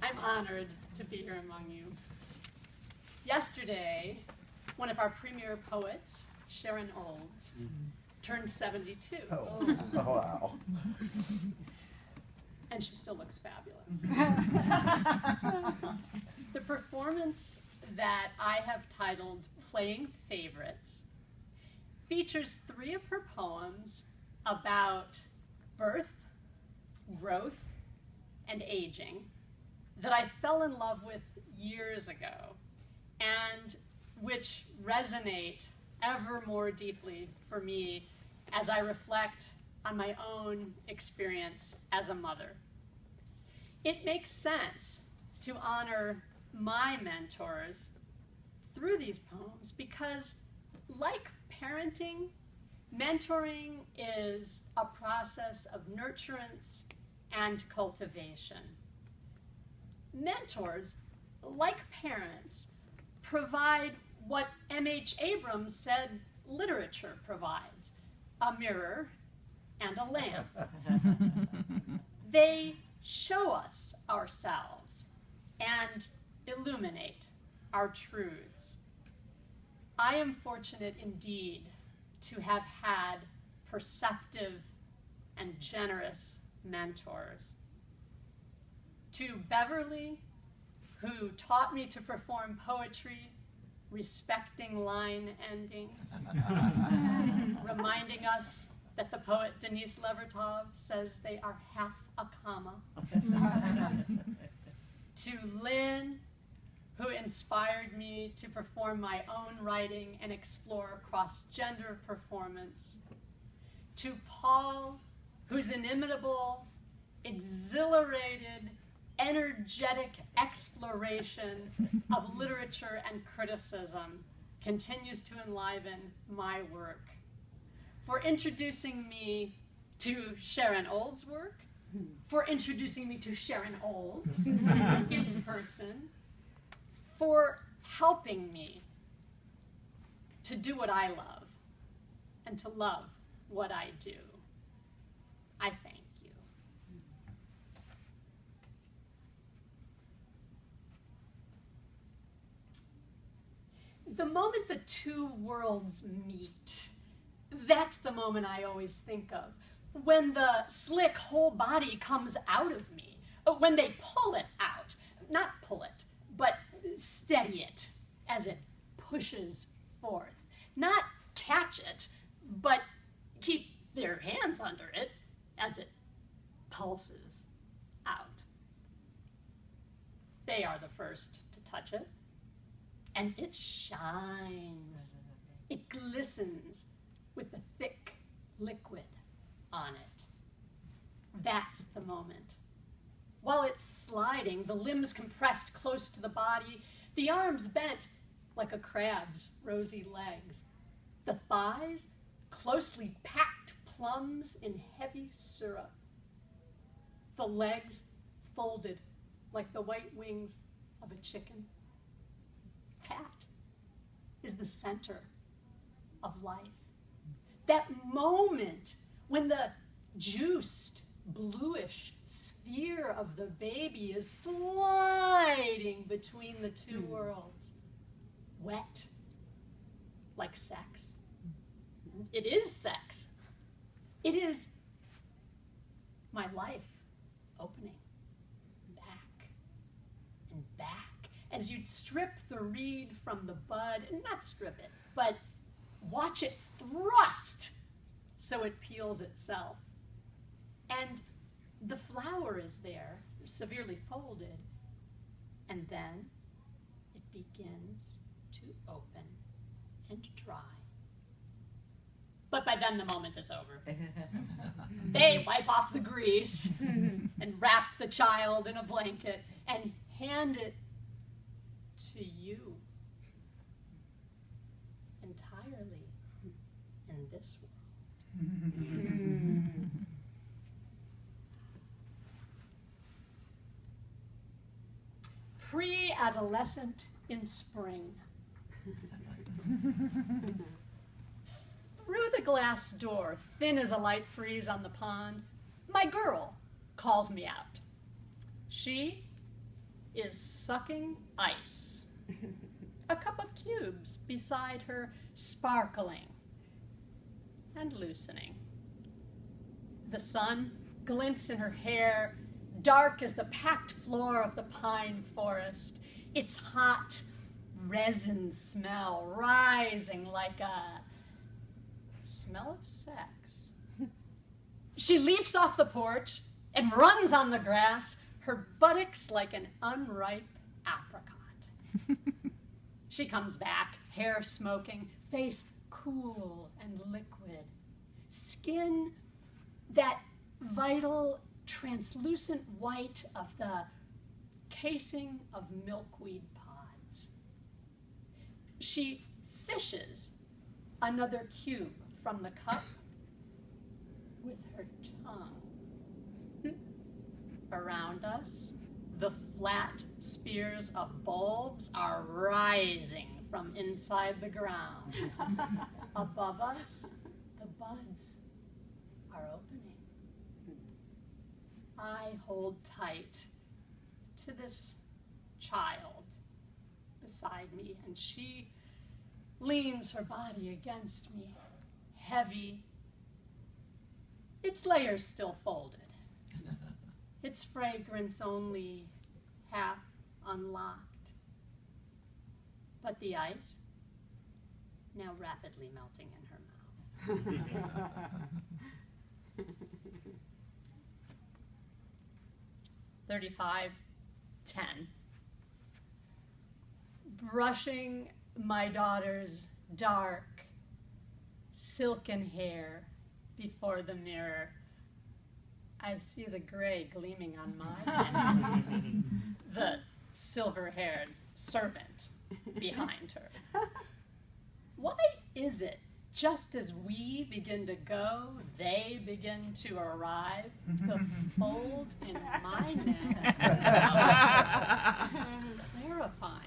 I'm honored to be here among you. Yesterday, one of our premier poets, Sharon Olds, turned 72. Oh, wow. And she still looks fabulous. The performance that I have titled Playing Favorites features 3 of her poems about birth, growth, and aging that I fell in love with years ago and which resonate ever more deeply for me as I reflect on my own experience as a mother. It makes sense to honor my mentors through these poems because, like parenting, mentoring is a process of nurturance and cultivation. Mentors, like parents, provide what M.H. Abrams said literature provides: a mirror and a lamp. They show us ourselves and illuminate our truths. I am fortunate indeed to have had perceptive and generous mentors. To Beverly, who taught me to perform poetry respecting line endings, reminding us that the poet Denise Levertov says they are half a comma. To Lynn, who inspired me to perform my own writing and explore cross-gender performance. To Paul, whose inimitable, exhilarated, energetic exploration of literature and criticism continues to enliven my work. For introducing me to Sharon Olds' work, for introducing me to Sharon Olds in person, for helping me to do what I love and to love what I do. I thank you. The moment the 2 worlds meet, that's the moment I always think of. When the slick whole body comes out of me, when they pull it out, not pull it, but steady it as it pushes forth. Not catch it, but keep their hands under it as it pulses out. They are the first to touch it, and it shines. It glistens with the thick liquid on it. That's the moment. While it's sliding, the limbs compressed close to the body, the arms bent like a crab's rosy legs, the thighs closely packed plums in heavy syrup, the legs folded like the white wings of a chicken. That is the center of life. That moment when the juiced, bluish sphere of the baby is sliding between the 2 worlds, wet like sex. It is sex. It is my life opening back and back as you'd strip the reed from the bud, and not strip it, but watch it thrust so it peels itself. And the flower is there, severely folded, and then it begins to open and dry. But by then the moment is over. They wipe off the grease and wrap the child in a blanket and hand it to you entirely in this world. Pre-adolescent in spring. Through the glass door, thin as a light freeze on the pond, my girl calls me out. She is sucking ice. A cup of cubes beside her, sparkling and loosening. The sun glints in her hair, dark as the packed floor of the pine forest, its hot resin smell rising like a smell of sex. She leaps off the porch and runs on the grass, her buttocks like an unripe apricot. She comes back, hair smoking, face cool and liquid, skin that vital, translucent white of the casing of milkweed pods. She fishes another cube from the cup with her tongue. Around us, the flat spears of bulbs are rising from inside the ground. Above us, the buds are opening. I hold tight to this child beside me, and she leans her body against me, heavy, its layers still folded, its fragrance only half unlocked, but the ice now rapidly melting in her mouth. 35:10. Brushing my daughter's dark, silken hair before the mirror, I see the gray gleaming on my neck, the silver-haired servant behind her. Why is it just as we begin to go, they begin to arrive? The fold in my neck, clarifying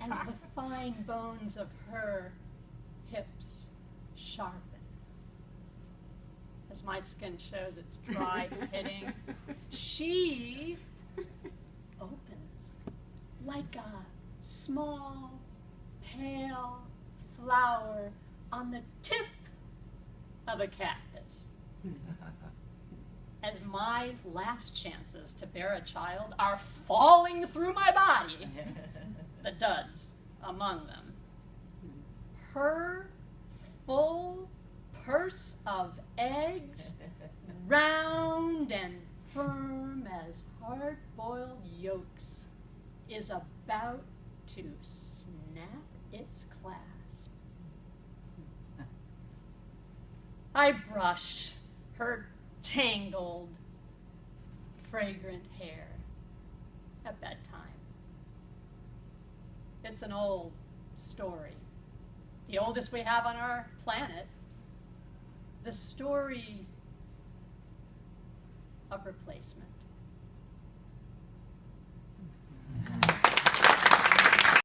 as the fine bones of her hips sharpen. As my skin shows its dry pitting, she opens like a small, pale flower on the tip of a cactus. As my last chances to bear a child are falling through my body, the duds among them, her full purse of eggs, round and firm as hard-boiled yolks, is about to snap its clasp. I brush her tangled, fragrant hair at bedtime. It's an old story, the oldest we have on our planet. The story of replacement.